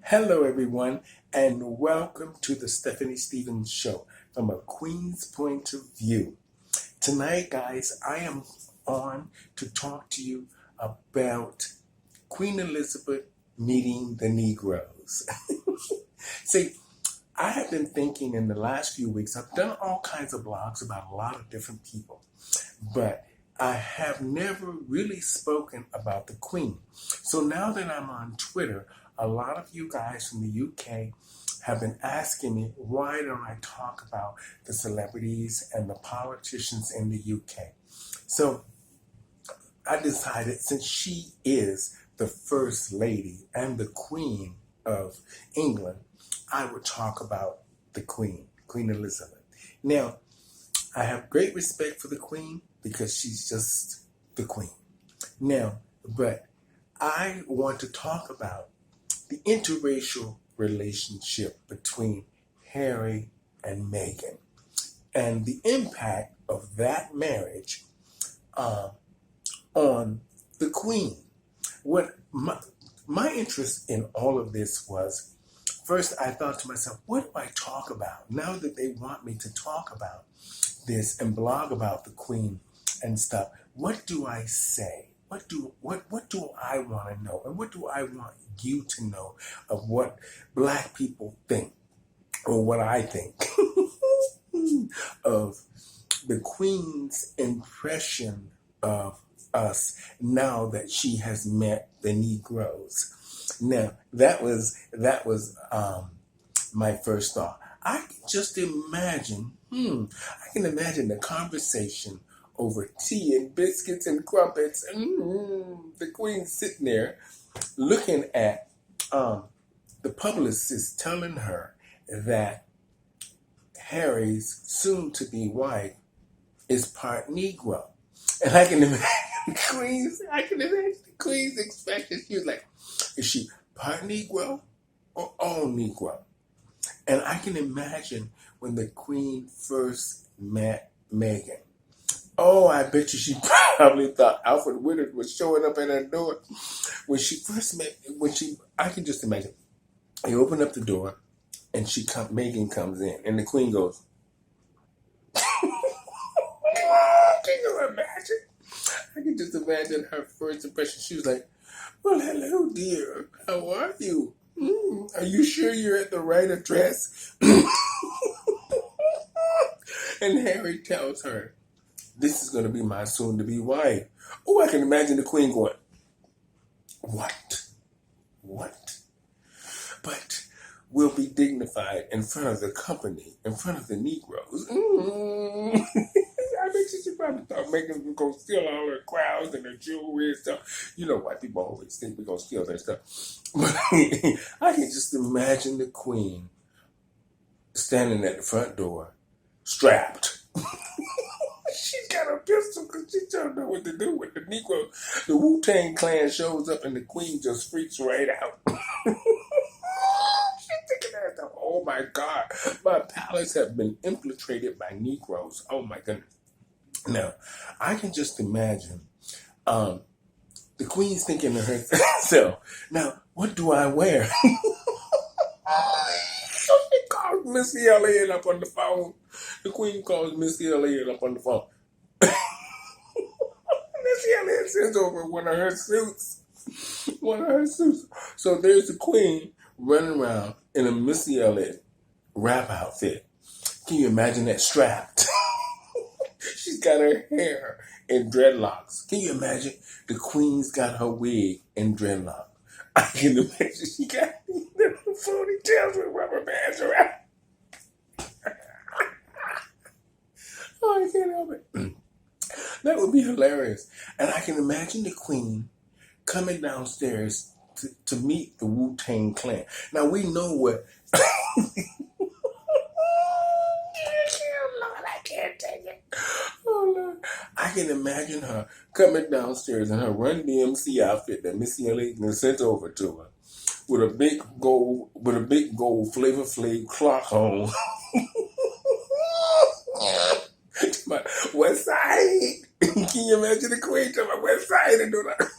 Hello, everyone, and welcome to the Stephanie Stevens Show from a Queen's point of view. Tonight, guys, I am on to talk to you about Queen Elizabeth meeting the Negroes. See, I have been thinking in the last few weeks, I've done all kinds of blogs about a lot of different people, but I have never really spoken about the Queen. So now that I'm on Twitter, a lot of you guys from the UK have been asking me, why don't I talk about the celebrities and the politicians in the UK? So I decided, since she is the First Lady and the Queen of England, I would talk about the Queen, Queen Elizabeth. Now, I have great respect for the Queen because she's just the Queen. Now, but I want to talk about the interracial relationship between Harry and Meghan and the impact of that marriage on the Queen. What my interest in all of this was, first I thought to myself, what do I talk about? Now that they want me to talk about this and blog about the Queen and stuff, what do I say? What do I want to know? And what do I want you to know of what Black people think, or what I think of the Queen's impression of us now that she has met the Negroes? Now, that was my first thought. I can just imagine, I can imagine the conversation over tea and biscuits and crumpets, and the Queen sitting there looking at the publicist telling her that Harry's soon-to-be wife is part Negro. And I can imagine the Queen's expression. She was like, is she part Negro or all Negro? And I can imagine when the Queen first met Meghan. Oh, I bet you she probably thought Alfred Woodard was showing up at her door. When she first met, I can just imagine. You open up the door, and Meghan comes in, and the Queen goes, can you imagine? I can just imagine her first impression. She was like, well, hello, dear. How are you? Are you sure you're at the right address? And Harry tells her, this is going to be my soon-to-be wife. Oh, I can imagine the Queen going, what? But we'll be dignified in front of the company, in front of the Negroes. I bet she probably thought Meghan was going to steal all her crowns and her jewelry and stuff. You know, white people always think we're going to steal their stuff. But I can just imagine the Queen standing at the front door, strapped. She's got a pistol because she don't know what to do with the Negro. The Wu-Tang Clan shows up and the Queen just freaks right out. She's thinking that, oh my God, my palace have been infiltrated by Negroes. Oh my goodness. Now, I can just imagine the Queen's thinking to herself, now, what do I wear? So she calls Missy Elliott up on the phone. The Queen calls Missy Elliott up on the phone. Missy Elliott sends over one of her suits. So there's the Queen running around in a Missy Elliott rap outfit. Can you imagine that, strapped? She's got her hair in dreadlocks. Can you imagine the Queen's got her wig in dreadlocks? I can imagine she got little ponytails with rubber bands around. Oh, I can't help it. That would be hilarious. And I can imagine the Queen coming downstairs to meet the Wu-Tang Clan. Now, we know what... Lord, I can't take it. Oh, Lord. I can imagine her coming downstairs in her Run DMC outfit that Missy Elliott sent over to her, with a big gold Flavor Flav clock on. West Side. Can you imagine the Queen to my West Side and do that?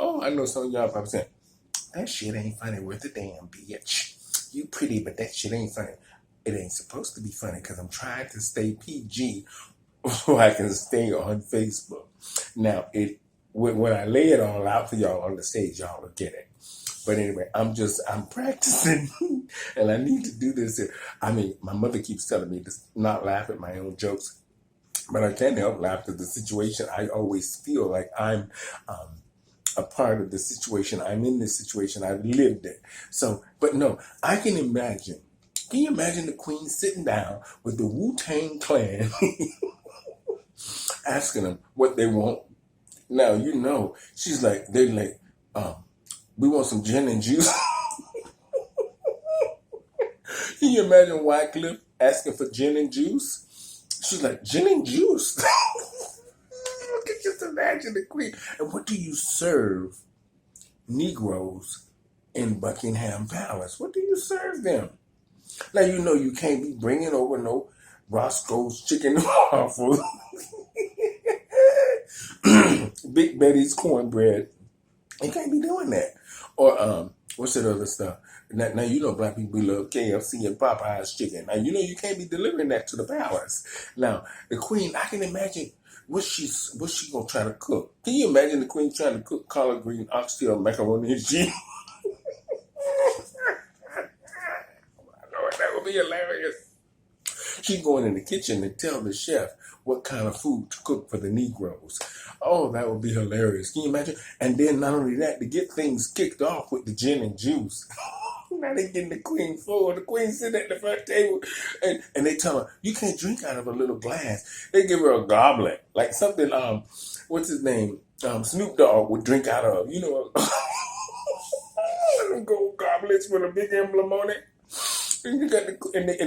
Oh, I know some of y'all probably saying, that shit ain't funny worth a damn, bitch. You pretty, but that shit ain't funny. It ain't supposed to be funny because I'm trying to stay PG so I can stay on Facebook. Now, when I lay it all out for y'all on the stage, y'all will get it. But anyway, I'm practicing and I need to do this. I mean, my mother keeps telling me to not laugh at my own jokes, but I can't help laughing at the situation. I always feel like I'm a part of the situation. I'm in this situation. I've lived it. So, but no, I can imagine. Can you imagine the Queen sitting down with the Wu-Tang Clan asking them what they want? Now, you know, they're like, we want some gin and juice. Can you imagine Wycliffe asking for gin and juice? She's like, gin and juice? You can just imagine the Queen. And what do you serve Negroes in Buckingham Palace? What do you serve them? Now, you know you can't be bringing over no Roscoe's chicken and waffles, Big Betty's cornbread. You can't be doing that. Or what's that other stuff? Now you know black people love KFC and Popeye's chicken. Now you know you can't be delivering that to the palace. Now the Queen, I can imagine what's she gonna try to cook. Can you imagine the Queen trying to cook collard green, oxtail, macaroni and cheese? That would be hilarious. She's going in the kitchen to tell the chef what kind of food to cook for the Negroes. Oh, that would be hilarious. Can you imagine? And then not only that, to get things kicked off with the gin and juice. Now they getting the Queen forward. The Queen sitting at the front table and they tell her, you can't drink out of a little glass. They give her a goblet. Like something, what's his name? Snoop Dogg would drink out of. You know, little gold goblets with a big emblem on it. And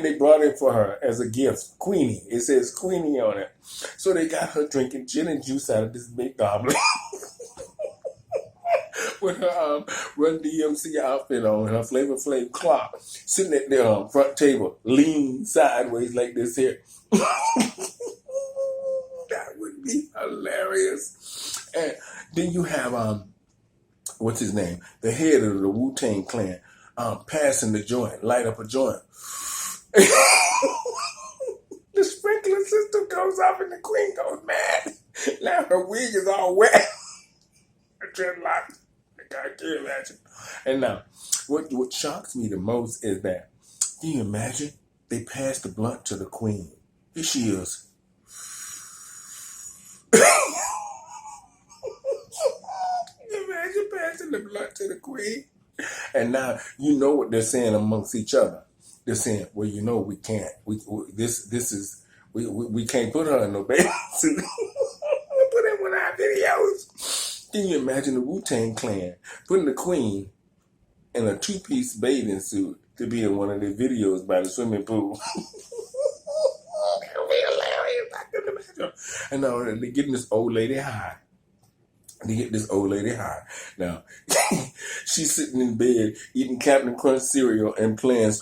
they brought it for her as a gift. Queenie. It says Queenie on it. So they got her drinking gin and juice out of this big goblet. With her Run DMC outfit on, her Flavor Flav clock, sitting at the front table, lean sideways like this here. That would be hilarious. And then you have, what's his name? The head of the Wu-Tang Clan. Passing the joint, light up a joint. The sprinkler system goes off and the Queen goes mad. Now her wig is all wet. Her dreadlocks. I can't imagine. And now, what shocks me the most is that, can you imagine? They passed the blunt to the Queen. Here she is. Imagine passing the blunt to the Queen. And now you know what they're saying amongst each other. They're saying, "Well, you know, we can't. We can't put her in no bathing suit. We put in one of our videos." Can you imagine the Wu-Tang Clan putting the Queen in a two-piece bathing suit to be in one of their videos by the swimming pool? That would be hilarious. I couldn't imagine. And now they're getting this old lady high. They get this old lady high. Now, she's sitting in bed eating Captain Crunch cereal and playing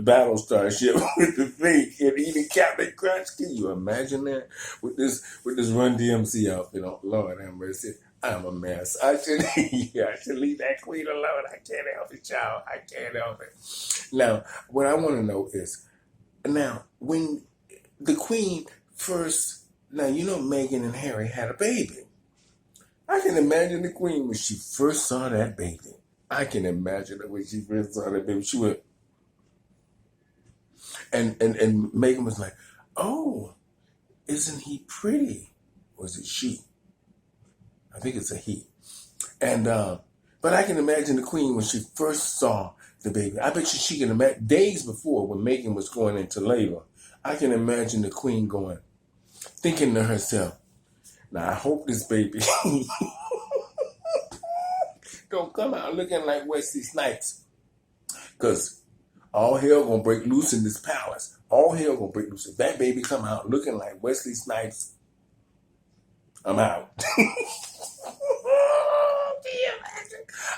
Battle Starship with the fake and eating Captain Crunch. Can you imagine that? With this Run DMC outfit on. Lord have mercy. I'm a mess. I should leave that Queen alone. I can't help it, y'all. I can't help it. Now, what I want to know is, now, when the Queen first, now, you know Meghan and Harry had a baby. I can imagine the Queen when she first saw that baby. I can imagine it when she first saw that baby. She went, and Meghan was like, "Oh, isn't he pretty?" Was it she? I think it's a he. And but I can imagine the Queen when she first saw the baby. I bet she can imagine days before when Meghan was going into labor. I can imagine the Queen going, thinking to herself, "Now I hope this baby don't come out looking like Wesley Snipes, because all hell gonna break loose in this palace. All hell gonna break loose. If that baby come out looking like Wesley Snipes, I'm out."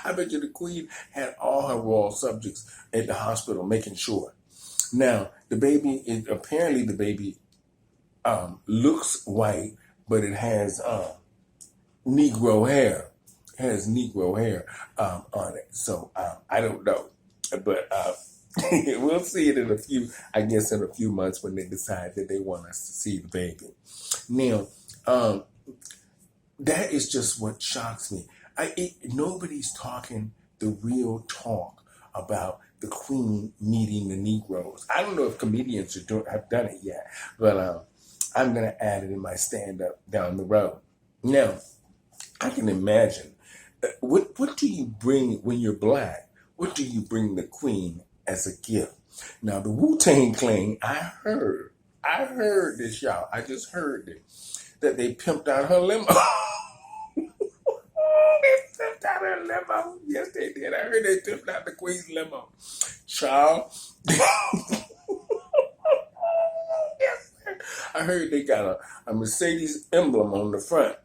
I bet you the Queen had all her royal subjects at the hospital making sure. Now apparently the baby looks white, but it has Negro hair. has Negro hair on it. So I don't know, but we'll see it in a few. I guess in a few months when they decide that they want us to see the baby. Now, that is just what shocks me. Nobody's talking the real talk about the Queen meeting the Negroes. I don't know if comedians have done it yet, but I'm going to add it in my stand-up down the road. Now, I can imagine. What do you bring when you're black? What do you bring the Queen as a gift? Now, the Wu-Tang Clan, I heard this, y'all. I just heard it, that they pimped out her limo. They pimped out her limo. Yes, they did. I heard they pimped out the Queen's limo. Child. Yes, sir. I heard they got a Mercedes emblem on the front.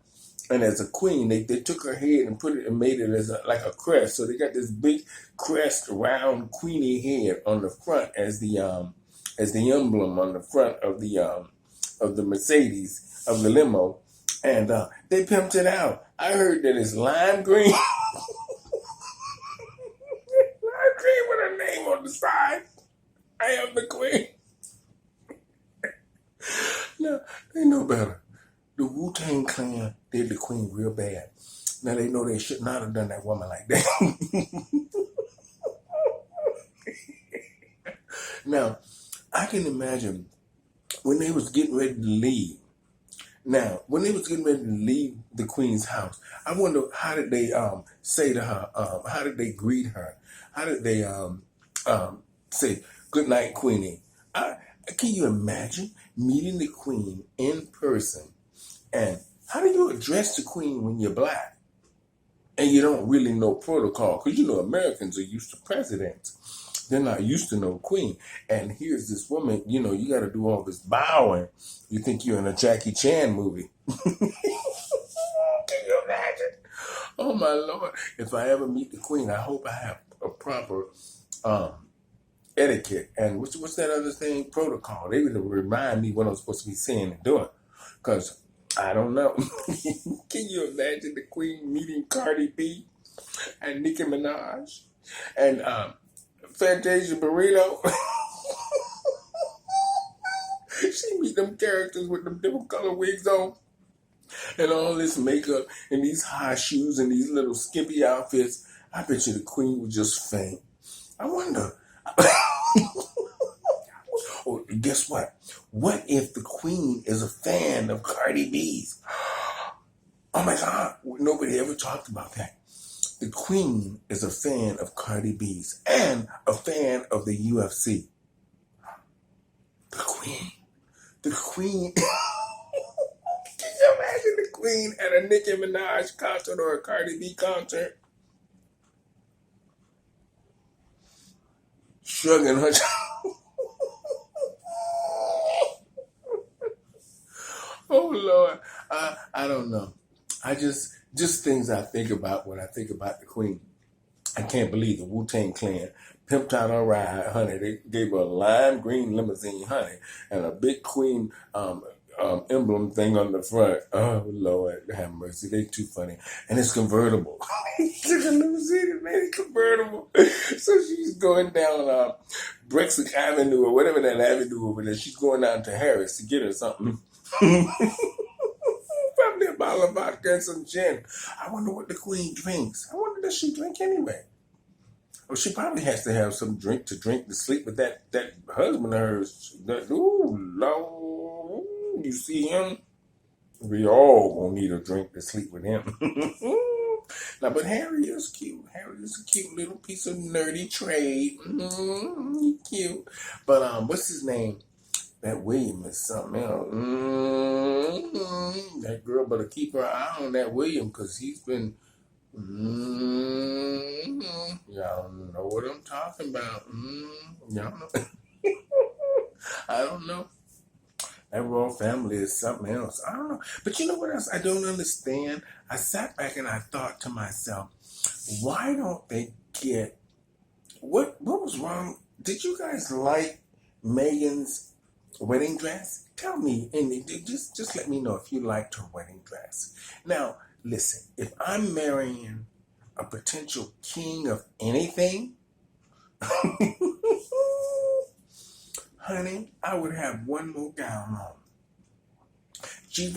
And as a queen, they took her head and put it and made it as like a crest. So they got this big crest, round, queenie head on the front as the emblem on the front of the Mercedes of the limo, and they pimped it out. I heard that it's lime green, lime green with her name on the side. I am the Queen. No, they know better. The Wu-Tang Clan did the Queen real bad. Now they know they should not have done that woman like that. Now, I can imagine when they was getting ready to leave. Now, when they was getting ready to leave the Queen's house, I wonder how did they say to her? How did they greet her? How did they say good night, Queenie? Can you imagine meeting the Queen in person? And how do you address the Queen when you're black and you don't really know protocol? Because you know Americans are used to presidents. They're not used to no Queen. And here's this woman, you know, you got to do all this bowing. You think you're in a Jackie Chan movie. Can you imagine? Oh, my Lord. If I ever meet the Queen, I hope I have a proper etiquette. And what's that other thing? Protocol. They would remind me what I'm supposed to be saying and doing. Because I don't know. Can you imagine the Queen meeting Cardi B and Nicki Minaj and Fantasia Barrino? She meet them characters with them different color wigs on and all this makeup and these high shoes and these little skimpy outfits. I bet you the Queen would just faint. I wonder. Oh, guess what? What if the Queen is a fan of Cardi B's? Oh my God, nobody ever talked about that. The Queen is a fan of Cardi B's and a fan of the UFC. The Queen. Can you imagine the Queen at a Nicki Minaj concert or a Cardi B concert? Shrugging her. Oh Lord, I don't know. I just things I think about when I think about the Queen. I can't believe the Wu-Tang Clan pimped out her ride, honey. They gave her a lime green limousine, honey, and a big Queen emblem thing on the front. Oh Lord, have mercy. They too funny, and it's convertible. It's a limousine, man. It's convertible. So she's going down Brexit Avenue or whatever that avenue over there. She's going down to Harris to get her something. Probably a bottle of vodka and some gin. I wonder what the Queen drinks. I wonder, does she drink anyway? Well, she probably has to have some drink to sleep with that husband of hers. Ooh, Lord. You see him? We all gonna need a drink to sleep with him. Now, but Harry is cute. Harry is a cute little piece of nerdy trade. He's cute. But what's his name? That William is something else. That girl better keep her eye on that William because he's been. Y'all know what I'm talking about. Y'all know. I don't know. That royal family is something else. I don't know. But you know what else I don't understand? I sat back and I thought to myself, why don't they get... What was wrong? Did you guys like Meghan's wedding dress? Tell me, and just let me know if you liked her wedding dress. Now, listen, if I'm marrying a potential king of anything, honey, I would have one more gown on. She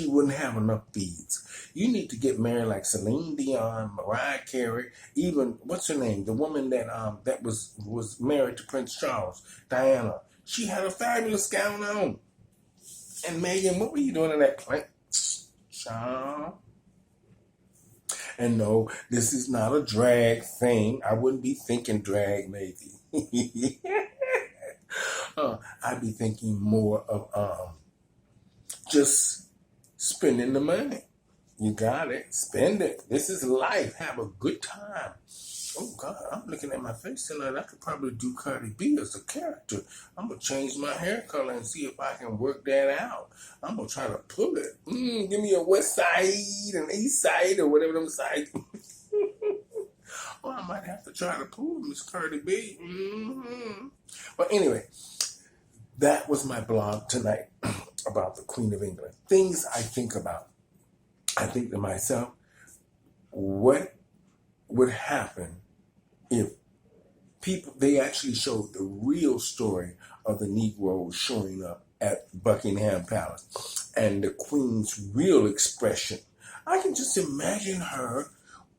wouldn't have enough beads. You need to get married like Celine Dion, Mariah Carey, even what's her name, the woman that was married to Prince Charles, Diana. She had a fabulous gown on. And Megan, what were you doing in that plant? Child. And no, this is not a drag thing. I wouldn't be thinking drag, maybe. I'd be thinking more of just spending the money. You got it. Spend it. This is life. Have a good time. Oh, God, I'm looking at my face tonight. I could probably do Cardi B as a character. I'm going to change my hair color and see if I can work that out. I'm going to try to pull it. Give me a west side and east side or whatever them sides. Oh, I might have to try to pull Miss Cardi B. But anyway, that was my blog tonight about the Queen of England. Things I think about. I think to myself, what would happen if they actually showed the real story of the Negroes showing up at Buckingham Palace and the Queen's real expression. I can just imagine her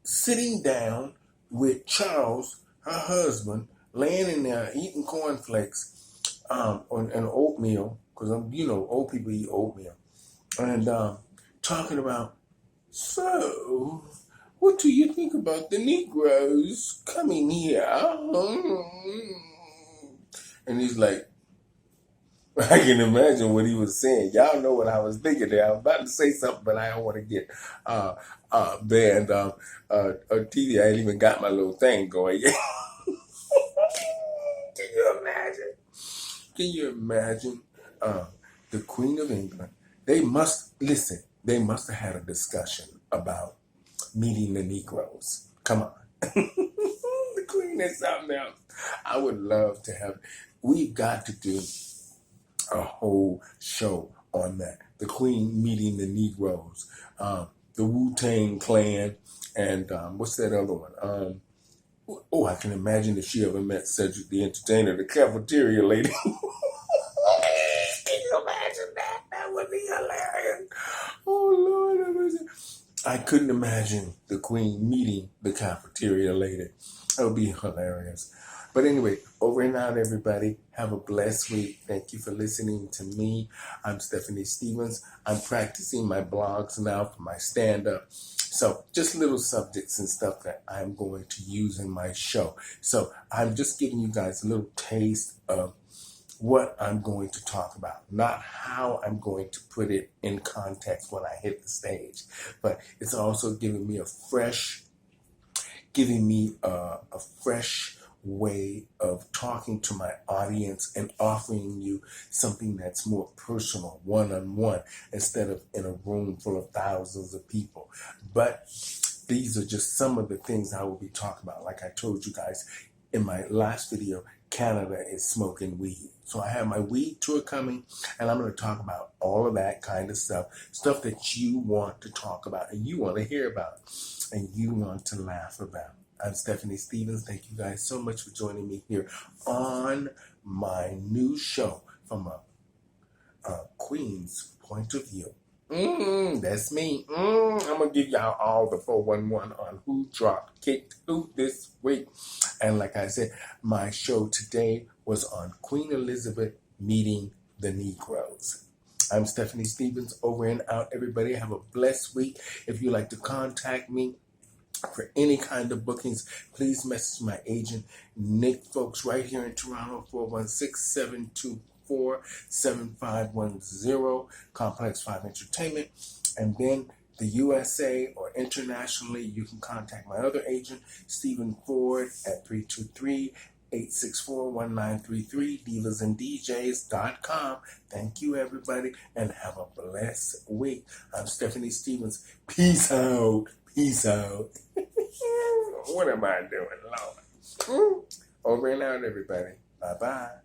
sitting down with Charles, her husband, laying in there eating cornflakes and oatmeal, because old people eat oatmeal, and talking about, so what do you think about the Negroes coming here? And he's like, I can imagine what he was saying. Y'all know what I was thinking there. I was about to say something, but I don't want to get banned. TV, I ain't even got my little thing going yet. Can you imagine? Can you imagine the Queen of England? They must have had a discussion about meeting the Negroes. Come on. The Queen is something else. I would love to have. We've got to do a whole show on that. The Queen meeting the Negroes. The Wu-Tang Clan. And what's that other one? I can imagine if she ever met Cedric the Entertainer, the cafeteria lady. Can you imagine that? That would be hilarious. Oh, Lord. I couldn't imagine the Queen meeting the cafeteria lady. That would be hilarious. But anyway, over and out, everybody. Have a blessed week. Thank you for listening to me. I'm Stephanie Stevens. I'm practicing my blogs now for my stand-up. So just little subjects and stuff that I'm going to use in my show. So I'm just giving you guys a little taste of what I'm going to talk about, not how I'm going to put it in context when I hit the stage. But it's also giving me a fresh way of talking to my audience and offering you something that's more personal, one-on-one, instead of in a room full of thousands of people. But these are just some of the things I will be talking about. Like I told you guys in my last video, Canada is smoking weed. So I have my weed tour coming, and I'm going to talk about all of that kind of stuff that you want to talk about and you want to hear about and you want to laugh about. I'm Stephanie Stevens. Thank you guys so much for joining me here on my new show from a Queen's point of view. That's me. I'm going to give y'all all the 411 on who kicked who this week. And like I said, my show today was on Queen Elizabeth meeting the Negroes. I'm Stephanie Stevens. Over and out, everybody. Have a blessed week. If you'd like to contact me for any kind of bookings, please message my agent, Nick Folks, right here in Toronto, 416-724-7510, Complex 5 Entertainment. And then the USA or internationally, you can contact my other agent, Stephen Ford, at 323-864-1933, divasanddjs.com. Thank you, everybody, and have a blessed week. I'm Stephanie Stevens. Peace out. Peace out. What am I doing, Lord? Over and out, everybody. Bye-bye.